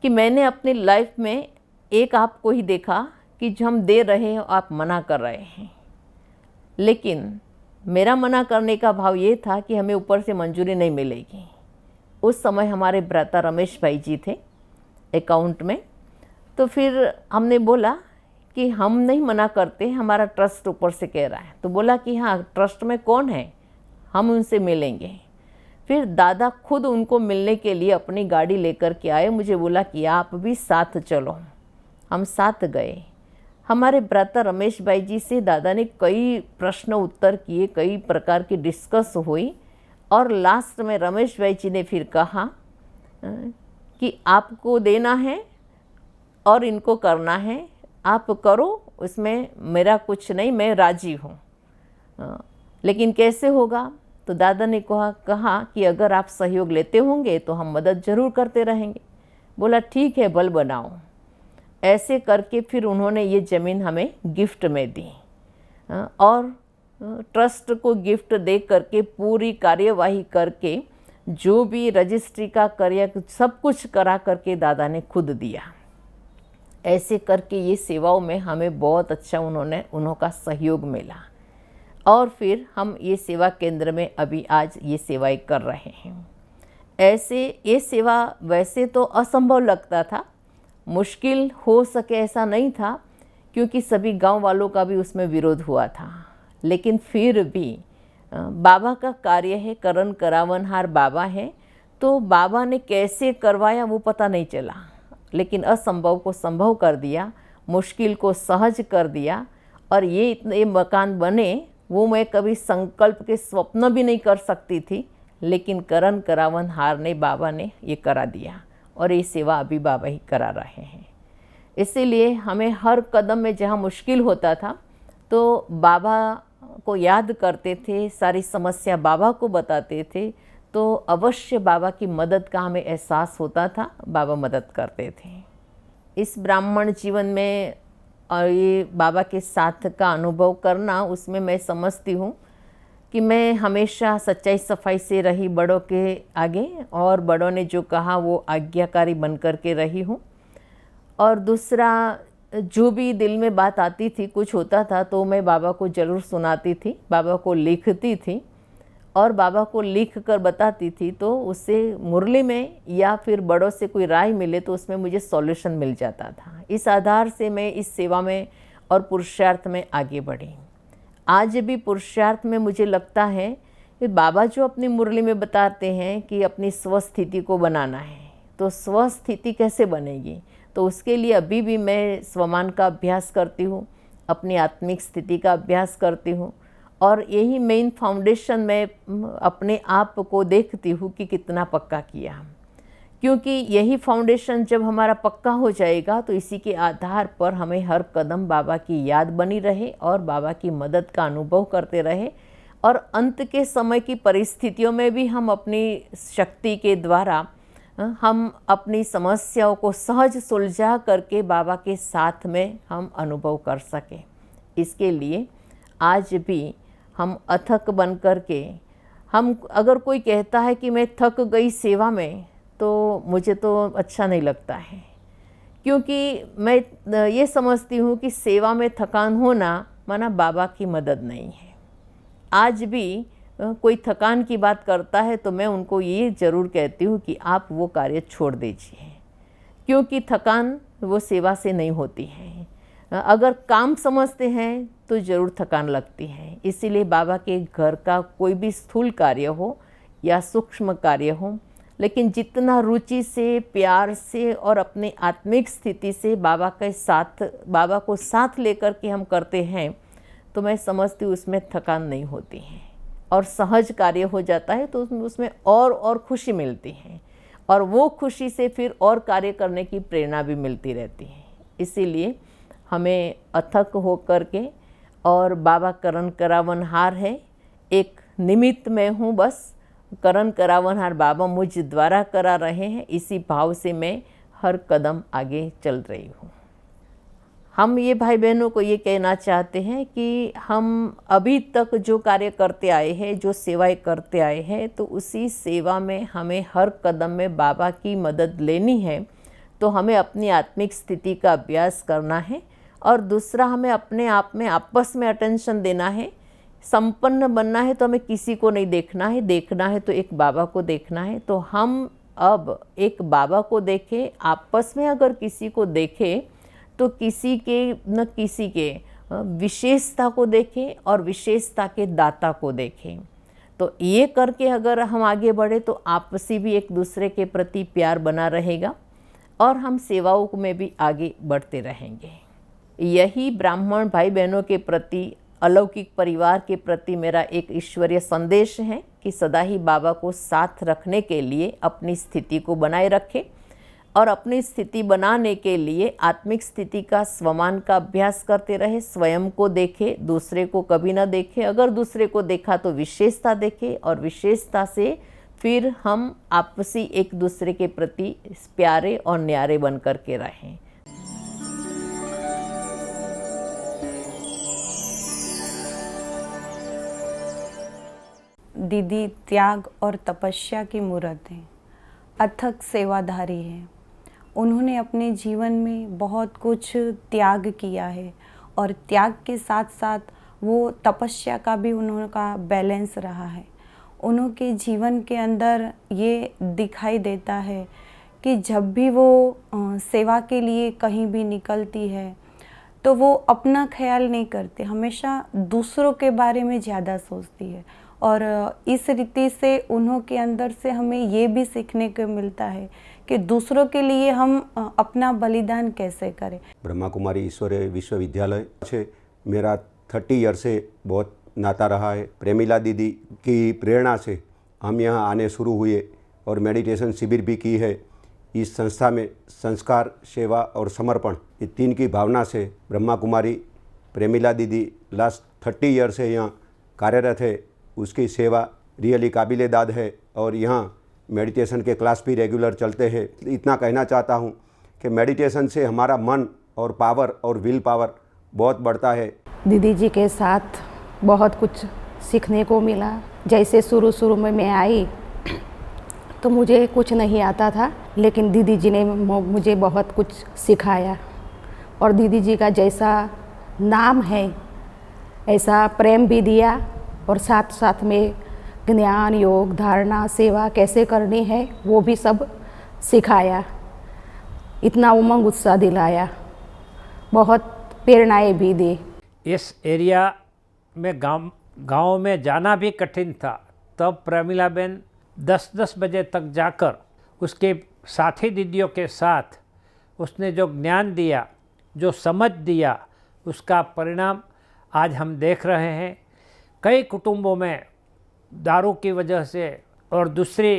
कि मैंने अपनी लाइफ में एक आपको ही देखा कि जो हम दे रहे हैं आप मना कर रहे हैं, लेकिन मेरा मना करने का भाव ये था कि हमें ऊपर से मंजूरी नहीं मिलेगी। उस समय हमारे भ्राता रमेश भाई जी थे अकाउंट में, तो फिर हमने बोला कि हम नहीं मना करते, हमारा ट्रस्ट ऊपर से कह रहा है। तो बोला कि हाँ, ट्रस्ट में कौन है, हम उनसे मिलेंगे। फिर दादा खुद उनको मिलने के लिए अपनी गाड़ी लेकर के आए, मुझे बोला कि आप भी साथ चलो। हम साथ गए। हमारे भ्राता रमेश भाई जी से दादा ने कई प्रश्न उत्तर किए, कई प्रकार की डिस्कस हुई, और लास्ट में रमेश भाई जी ने फिर कहा कि आपको देना है और इनको करना है, आप करो, उसमें मेरा कुछ नहीं, मैं राजी हूँ, लेकिन कैसे होगा। तो दादा ने कहा कि अगर आप सहयोग लेते होंगे तो हम मदद ज़रूर करते रहेंगे। बोला ठीक है, बल बनाओ। ऐसे करके फिर उन्होंने ये ज़मीन हमें गिफ्ट में दी, और ट्रस्ट को गिफ्ट दे करके पूरी कार्यवाही करके जो भी रजिस्ट्री का कार्य सब कुछ करा करके दादा ने खुद दिया। ऐसे करके ये सेवाओं में हमें बहुत अच्छा उनका सहयोग मिला, और फिर हम ये सेवा केंद्र में अभी आज ये सेवाएं कर रहे हैं। ऐसे ये सेवा वैसे तो असंभव लगता था, मुश्किल हो सके ऐसा नहीं था, क्योंकि सभी गांव वालों का भी उसमें विरोध हुआ था, लेकिन फिर भी बाबा का कार्य है, करण करावनहार बाबा है, तो बाबा ने कैसे करवाया वो पता नहीं चला, लेकिन असंभव को संभव कर दिया, मुश्किल को सहज कर दिया। और ये इतने मकान बने वो मैं कभी संकल्प के स्वप्न भी नहीं कर सकती थी, लेकिन करण करावनहार ने, बाबा ने ये करा दिया, और ये सेवा अभी बाबा ही करा रहे हैं। इसीलिए हमें हर कदम में जहाँ मुश्किल होता था तो बाबा को याद करते थे, सारी समस्या बाबा को बताते थे, तो अवश्य बाबा की मदद का हमें एहसास होता था, बाबा मदद करते थे। इस ब्राह्मण जीवन में और ये बाबा के साथ का अनुभव करना, उसमें मैं समझती हूँ कि मैं हमेशा सच्चाई सफाई से रही बड़ों के आगे, और बड़ों ने जो कहा वो आज्ञाकारी बन कर के रही हूँ। और दूसरा, जो भी दिल में बात आती थी, कुछ होता था तो मैं बाबा को ज़रूर सुनाती थी, बाबा को लिखती थी, और बाबा को लिख कर बताती थी, तो उससे मुरली में या फिर बड़ों से कोई राय मिले तो उसमें मुझे सॉल्यूशन मिल जाता था। इस आधार से मैं इस सेवा में और पुरुषार्थ में आगे बढ़ी। आज भी पुरुषार्थ में मुझे लगता है कि बाबा जो अपनी मुरली में बताते हैं कि अपनी स्वस्थिति को बनाना है, तो स्वस्थिति कैसे बनेगी, तो उसके लिए अभी भी मैं स्वमान का अभ्यास करती हूँ, अपनी आत्मिक स्थिति का अभ्यास करती हूँ, और यही मेन फाउंडेशन में अपने आप को देखती हूँ कि कितना पक्का किया, क्योंकि यही फाउंडेशन जब हमारा पक्का हो जाएगा तो इसी के आधार पर हमें हर कदम बाबा की याद बनी रहे और बाबा की मदद का अनुभव करते रहे, और अंत के समय की परिस्थितियों में भी हम अपनी शक्ति के द्वारा हम अपनी समस्याओं को सहज सुलझा करके बाबा के साथ में हम अनुभव कर सकें। इसके लिए आज भी हम अथक बन कर के, हम अगर कोई कहता है कि मैं थक गई सेवा में, तो मुझे तो अच्छा नहीं लगता है, क्योंकि मैं ये समझती हूँ कि सेवा में थकान होना माना बाबा की मदद नहीं है। आज भी कोई थकान की बात करता है तो मैं उनको ये ज़रूर कहती हूँ कि आप वो कार्य छोड़ दीजिए, क्योंकि थकान वो सेवा से नहीं होती है। अगर काम समझते हैं तो ज़रूर थकान लगती है। इसीलिए बाबा के घर का कोई भी स्थूल कार्य हो या सूक्ष्म कार्य हो, लेकिन जितना रुचि से, प्यार से और अपनी आत्मिक स्थिति से बाबा को साथ लेकर के हम करते हैं, तो मैं समझती हूँ उसमें थकान नहीं होती है और सहज कार्य हो जाता है, तो उसमें और खुशी मिलती है और वो खुशी से फिर और कार्य करने की प्रेरणा भी मिलती रहती है। इसीलिए हमें अथक हो कर के, और बाबा करण करावनहार है, एक निमित्त में हूँ, बस करण करावनहार बाबा मुझ द्वारा करा रहे हैं, इसी भाव से मैं हर कदम आगे चल रही हूँ। हम ये भाई बहनों को ये कहना चाहते हैं कि हम अभी तक जो कार्य करते आए हैं, जो सेवाएं करते आए हैं, तो उसी सेवा में हमें हर कदम में बाबा की मदद लेनी है। तो हमें अपनी आत्मिक स्थिति का अभ्यास करना है और दूसरा हमें अपने आप में आपस में अटेंशन देना है। संपन्न बनना है तो हमें किसी को नहीं देखना है, देखना है तो एक बाबा को देखना है। तो हम अब एक बाबा को देखें, आपस में अगर किसी को देखें तो किसी के न किसी के विशेषता को देखें और विशेषता के दाता को देखें। तो ये करके अगर हम आगे बढ़े तो आपसी भी एक दूसरे के प्रति प्यार बना रहेगा और हम सेवाओं में भी आगे बढ़ते रहेंगे। यही ब्राह्मण भाई बहनों के प्रति, अलौकिक परिवार के प्रति मेरा एक ईश्वरीय संदेश है कि सदा ही बाबा को साथ रखने के लिए अपनी स्थिति को बनाए रखें और अपनी स्थिति बनाने के लिए आत्मिक स्थिति का स्वमान का अभ्यास करते रहे। स्वयं को देखे, दूसरे को कभी ना देखे, अगर दूसरे को देखा तो विशेषता देखे और विशेषता से फिर हम आपसी एक दूसरे के प्रति प्यारे और न्यारे बन कर के रहें। दीदी त्याग और तपस्या की मूर्त हैं, अथक सेवाधारी हैं। उन्होंने अपने जीवन में बहुत कुछ त्याग किया है और त्याग के साथ साथ वो तपस्या का भी उनका बैलेंस रहा है। उनके जीवन के अंदर ये दिखाई देता है कि जब भी वो सेवा के लिए कहीं भी निकलती है तो वो अपना ख्याल नहीं करते, हमेशा दूसरों के बारे में ज़्यादा सोचती है। और इस रीति से उन्होंने अंदर से हमें ये भी सीखने को मिलता है कि दूसरों के लिए हम अपना बलिदान कैसे करें। ब्रह्मा कुमारी ईश्वरीय विश्वविद्यालय से मेरा 30 ईयर से बहुत नाता रहा है। प्रेमिला दीदी की प्रेरणा से हम यहाँ आने शुरू हुए और मेडिटेशन शिविर भी की है। इस संस्था में संस्कार, सेवा और समर्पण, ये 3 की भावना से ब्रह्मा कुमारी प्रेमिला दीदी लास्ट 30 ईयर से यहाँ कार्यरत है। उसकी सेवा रियली काबिल-ए-दाद है और यहाँ मेडिटेशन के क्लास भी रेगुलर चलते हैं। इतना कहना चाहता हूँ कि मेडिटेशन से हमारा मन और पावर और विल पावर बहुत बढ़ता है। दीदी जी के साथ बहुत कुछ सीखने को मिला। जैसे शुरू में मैं आई तो मुझे कुछ नहीं आता था, लेकिन दीदी जी ने मुझे बहुत कुछ सिखाया और दीदी जी का जैसा नाम है ऐसा प्रेम भी दिया और साथ साथ में ज्ञान, योग, धारणा, सेवा कैसे करनी है वो भी सब सिखाया। इतना उमंग उत्साह दिलाया, बहुत प्रेरणाएं भी दी। इस एरिया में गांव में जाना भी कठिन था, तब प्रमिला बहन 10-10 बजे तक जाकर उसके साथी दीदियों के साथ उसने जो ज्ञान दिया, जो समझ दिया, उसका परिणाम आज हम देख रहे हैं। कई कुटुंबों में दारू की वजह से और दूसरी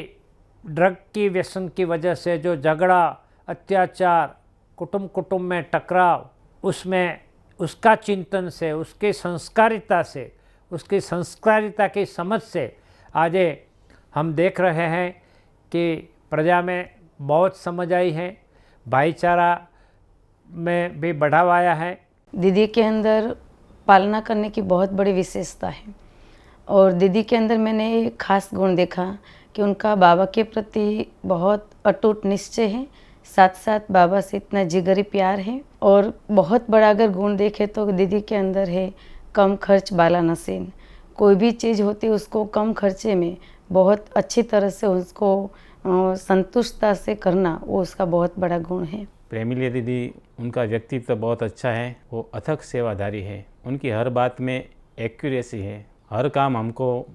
ड्रग की व्यसन की वजह से जो झगड़ा, अत्याचार, कुटुंब में टकराव, उसमें उसका चिंतन से, उसकी संस्कारिता से, उसकी संस्कारिता की समझ से आज हम देख रहे हैं कि प्रजा में बहुत समझ आई है, भाईचारा में भी बढ़ावा आया है। दीदी के अंदर पालना करने की बहुत बड़ी विशेषता है और दीदी के अंदर मैंने एक खास गुण देखा कि उनका बाबा के प्रति बहुत अटूट निश्चय है, साथ साथ बाबा से इतना जिगरी प्यार है। और बहुत बड़ा अगर गुण देखे तो दीदी के अंदर है कम खर्च बाला नसीन। कोई भी चीज़ होती है उसको कम खर्चे में बहुत अच्छी तरह से उसको संतुष्टता से करना, वो उसका बहुत बड़ा गुण है। प्रेमिला दीदी, उनका व्यक्तित्व तो बहुत अच्छा है, वो अथक सेवाधारी है। उनकी हर बात में एक्यूरेसी है, हर काम हमको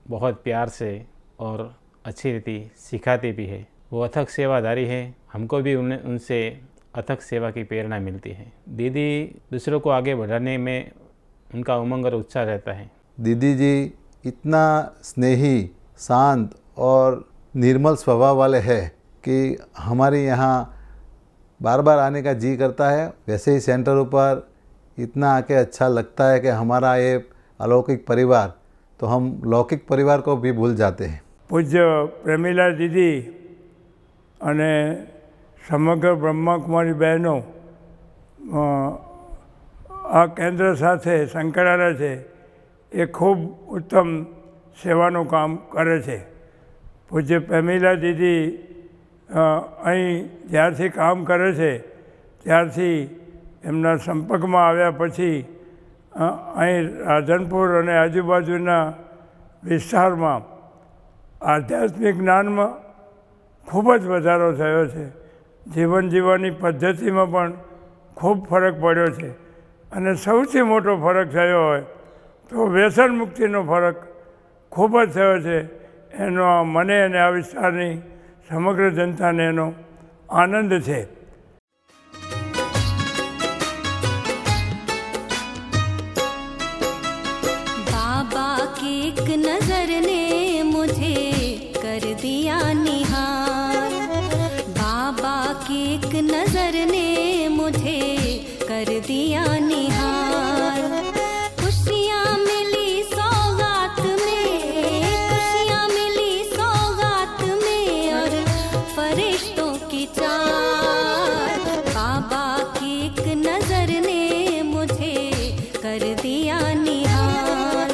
बहुत प्यार से और अच्छी रीति सिखाते भी है। वो अथक सेवाधारी है, हमको भी उनसे अथक सेवा की प्रेरणा मिलती है। दीदी दूसरों को आगे बढ़ाने में उनका उमंग और उत्साह रहता है। दीदी जी इतना स्नेही, शांत और निर्मल स्वभाव वाले हैं कि हमारे यहाँ बार बार आने का जी करता है। वैसे ही सेंटर ऊपर इतना आके अच्छा लगता है कि हमारा ये अलौकिक परिवार, तो हम लौकिक परिवार को भी भूल जाते हैं। પૂજ્ય પ્રેમિલા દીદી અને સમગ્ર બ્રહ્માકુમારી બહેનો આ કેન્દ્ર સાથે સંકળાયેલા છે એ ખૂબ ઉત્તમ સેવાનું કામ કરે છે. પૂજ્ય પ્રેમિલા દીદી અહીં જ્યારથી કામ કરે છે ત્યારથી એમના સંપર્કમાં આવ્યા પછી અહીં રાધનપુર અને આજુબાજુના વિસ્તારમાં આધ્યાત્મિક જ્ઞાનમાં ખૂબ જ વધારો થયો છે. જીવન જીવવાની પદ્ધતિમાં પણ ખૂબ ફરક પડ્યો છે અને સૌથી મોટો ફરક થયો હોય તો વ્યસન મુક્તિનો ફરક ખૂબ જ થયો છે. એનો મને અને આ વિસ્તારની સમગ્ર જનતાને એનો આનંદ છે. बाबा की एक नजर ने मुझे कर दिया निहार, बाबा की एक नजर ने मुझे कर दिया निहार. खुशियाँ मिली सौगात में, खुशियाँ मिली सौगात में और फरिश्तों की चार. बाबा की एक नजर ने मुझे कर दिया निहार,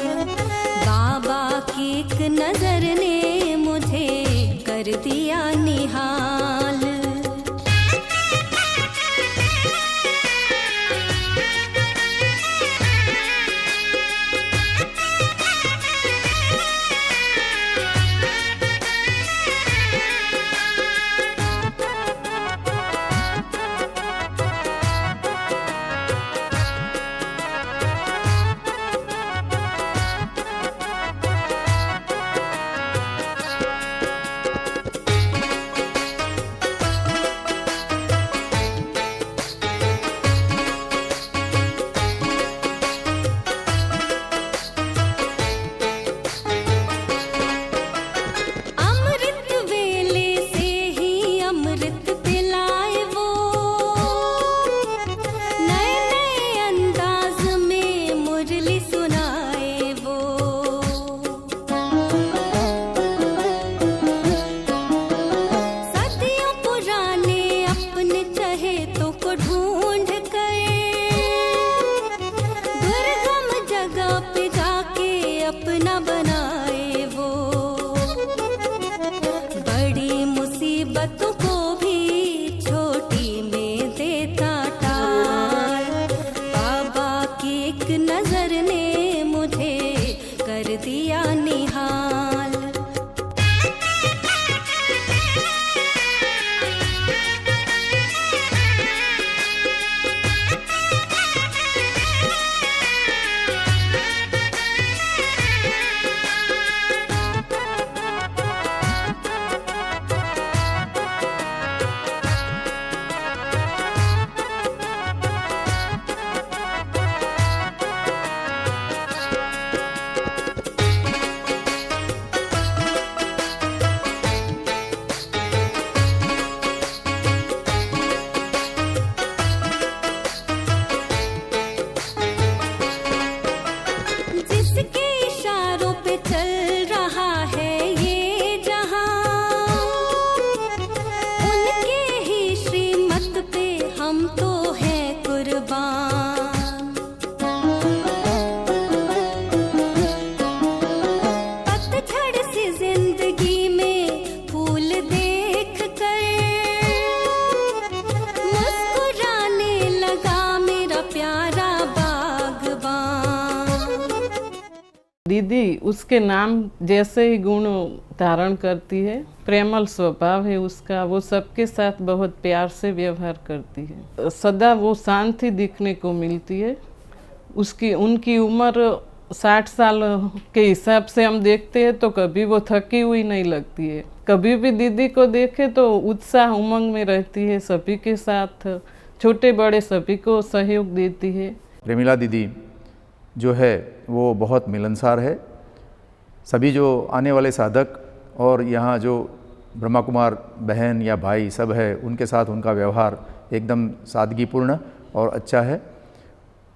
बाबा की एक नजर ने मुझे कर दिया निहाल. अमृत वेले से ही अमृत पिलाए वो, नए नए अंदाज में मुरली सुनाए वो. सदियों पुराने अपने चहेतों को ढूंढ कर दुर्गम जगह पे जाके अपना बनाए वो. बड़ी मुसीबतों को भी छोटी में देता टाल. बाबा की एक नजर ने मुझे कर दिया निहाल. जिसके इशारों पे चल रहा है ये जहां, उनके ही श्रीमत पे हम तो हैं कुर्बान. पतझड़ सी जिंदगी में फूल देख कर मुस्कुराने लगा मेरा प्यारा बागबान. दीदी उसके नाम जैसे ही गुण धारण करती है, प्रेमल स्वभाव है उसका, वो सबके साथ बहुत प्यार से व्यवहार करती है. सदा वो शांति दिखने को मिलती है. उनकी उम्र 60 साल के हिसाब से हम देखते हैं तो कभी वो थकी हुई नहीं लगती है. कभी भी दीदी को देखे तो उत्साह उमंग में रहती है, सभी के साथ छोटे बड़े सभी को सहयोग देती है. प्रेमिला दीदी जो है वो बहुत मिलनसार है। सभी जो आने वाले साधक और यहाँ जो ब्रह्मा कुमार बहन या भाई सब है, उनके साथ उनका व्यवहार एकदम सादगीपूर्ण और अच्छा है।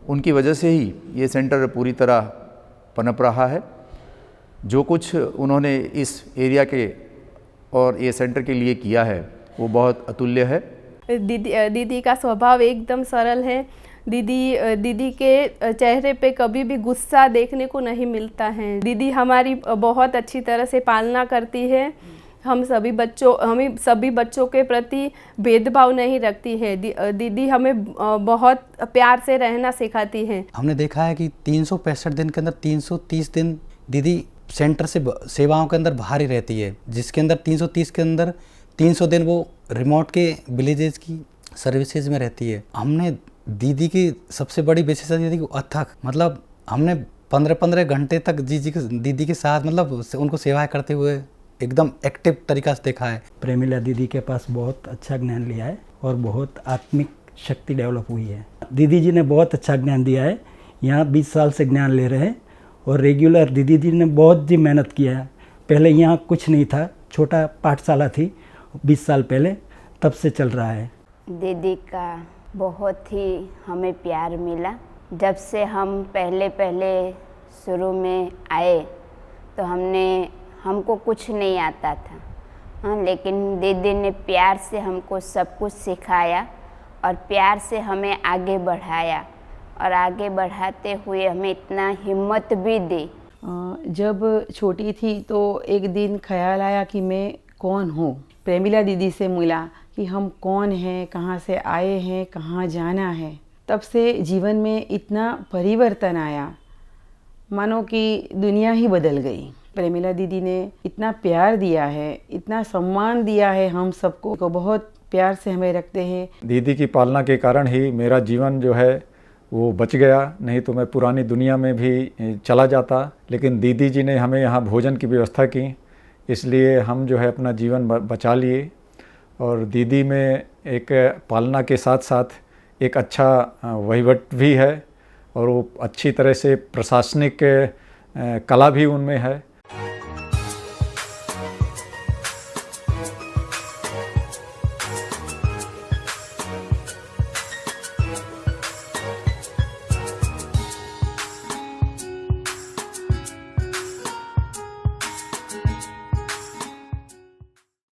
उनकी वजह से ही ये सेंटर पूरी तरह पनप रहा है। जो कुछ उन्होंने इस एरिया के और ये सेंटर के लिए किया है वो बहुत अतुल्य है। दीदी का स्वभाव एकदम सरल है। दीदी के चेहरे पे कभी भी गुस्सा देखने को नहीं मिलता है। दीदी हमारी बहुत अच्छी तरह से पालना करती है। हमें सभी बच्चों के प्रति भेदभाव नहीं रखती है। दीदी हमें बहुत प्यार से रहना सिखाती है। हमने देखा है कि 365 दिन के अंदर 330 दिन दीदी सेंटर से सेवाओं के अंदर बाहर ही रहती है, जिसके अंदर 330 के अंदर 300 दिन वो रिमोट के विलेजेस की सर्विसेज में रहती है। हमने दीदी की सबसे बड़ी विशेषता ये थी कि अथक, मतलब हमने 15-15 घंटे तक दीदी के साथ मतलब उनको सेवाएं करते हुए एकदम एक्टिव तरीका से देखा है। प्रेमिला दीदी के पास बहुत अच्छा ज्ञान लिया है और बहुत आत्मिक शक्ति डेवलप हुई है। दीदी जी ने बहुत अच्छा ज्ञान दिया है। यहाँ 20 साल से ज्ञान ले रहे हैं और रेगुलर दीदी जी ने बहुत जी मेहनत किया है। पहले यहाँ कुछ नहीं था, छोटा पाठशाला थी 20 साल पहले, तब से चल रहा है। दीदी का बहुत ही हमें प्यार मिला। जब से हम पहले शुरू में आए तो हमको कुछ नहीं आता था, हाँ, लेकिन दीदी ने प्यार से हमको सब कुछ सिखाया और प्यार से हमें आगे बढ़ाया और आगे बढ़ाते हुए हमें इतना हिम्मत भी दी। जब छोटी थी तो एक दिन ख्याल आया कि मैं कौन हूँ। प्रेमिला दीदी से मिला कि हम कौन हैं, कहाँ से आए हैं, कहाँ जाना है। तब से जीवन में इतना परिवर्तन आया, मानो कि दुनिया ही बदल गई। प्रेमिला दीदी ने इतना प्यार दिया है, इतना सम्मान दिया है, हम सबको को बहुत प्यार से हमें रखते हैं। दीदी की पालना के कारण ही मेरा जीवन जो है वो बच गया, नहीं तो मैं पुरानी दुनिया में भी चला जाता। लेकिन दीदी जी ने हमें यहाँ भोजन की व्यवस्था की, इसलिए हम जो है अपना जीवन बचा लिए। और दीदी में एक पालना के साथ साथ एक अच्छा वहीवट भी है और वो अच्छी तरह से प्रशासनिक कला भी उनमें है।